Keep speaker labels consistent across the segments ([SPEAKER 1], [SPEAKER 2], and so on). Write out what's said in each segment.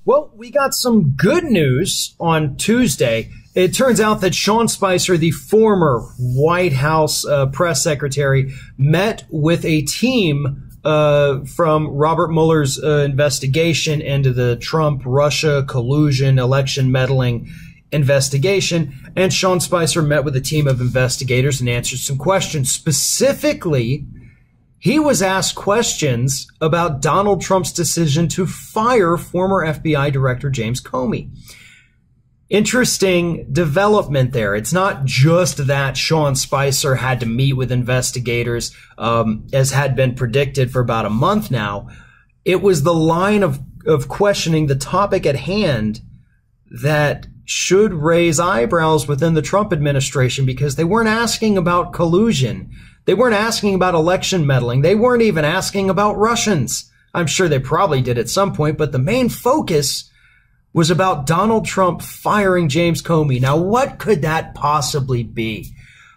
[SPEAKER 1] Well, we got some good news on Tuesday. It turns out that Sean Spicer, the former White House press secretary, met with a team from Robert Mueller's investigation into the Trump-Russia collusion, election meddling investigation. And Sean Spicer met with a team of investigators and answered some questions. Specifically, he was asked questions about Donald Trump's decision to fire former FBI Director James Comey. Interesting development there. It's not just that Sean Spicer had to meet with investigators, as had been predicted for about a month now. It was the line of questioning the topic at hand that should raise eyebrows within the Trump administration, because they weren't asking about collusion. They weren't asking about election meddling. They weren't even asking about Russians. I'm sure they probably did at some point, but the main focus was about Donald Trump firing James Comey. Now, what could that possibly be?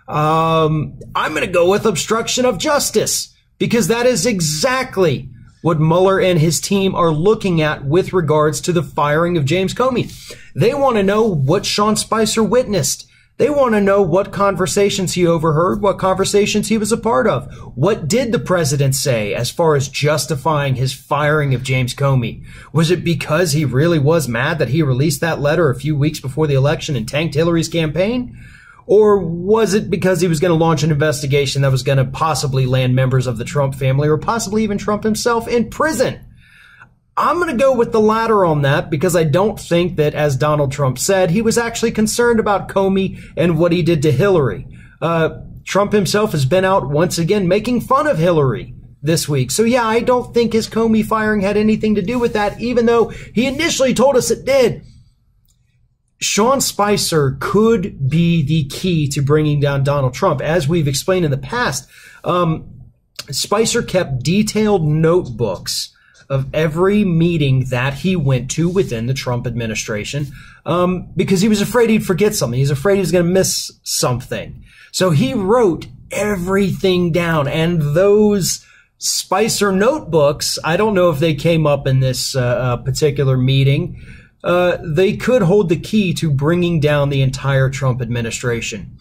[SPEAKER 1] I'm going to go with obstruction of justice, because that is exactly what Mueller and his team are looking at with regards to the firing of James Comey. They want to know what Sean Spicer witnessed. They want to know what conversations he overheard, what conversations he was a part of. What did the president say as far as justifying his firing of James Comey? Was it because he really was mad that he released that letter a few weeks before the election and tanked Hillary's campaign? Or was it because he was going to launch an investigation that was going to possibly land members of the Trump family or possibly even Trump himself in prison? I'm going to go with the latter on that, because I don't think that, as Donald Trump said, he was actually concerned about Comey and what he did to Hillary. Trump himself has been out once again making fun of Hillary this week. So yeah, I don't think his Comey firing had anything to do with that, even though he initially told us it did. Sean Spicer could be the key to bringing down Donald Trump. As we've explained in the past, Spicer kept detailed notebooks of every meeting that he went to within the Trump administration, because he was afraid he'd forget something. He's afraid he was going to miss something. So he wrote everything down. And those Spicer notebooks, I don't know if they came up in this particular meeting. They could hold the key to bringing down the entire Trump administration.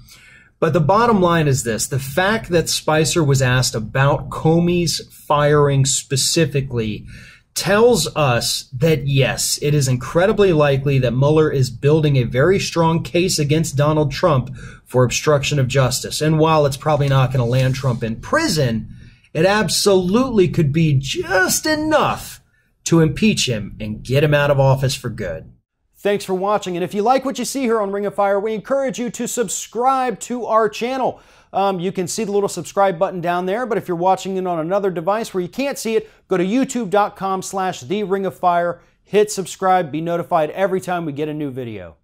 [SPEAKER 1] But the bottom line is this: the fact that Spicer was asked about Comey's firing specifically tells us that, yes, it is incredibly likely that Mueller is building a very strong case against Donald Trump for obstruction of justice. And while it's probably not going to land Trump in prison, it absolutely could be just enough to impeach him and get him out of office for good. Thanks for watching, and if you like what you see here on Ring of Fire, we encourage you to subscribe to our channel. You can see the little subscribe button down there, but if you're watching it on another device where you can't see it, go to youtube.com/TheRingOfFire, hit subscribe, be notified every time we get a new video.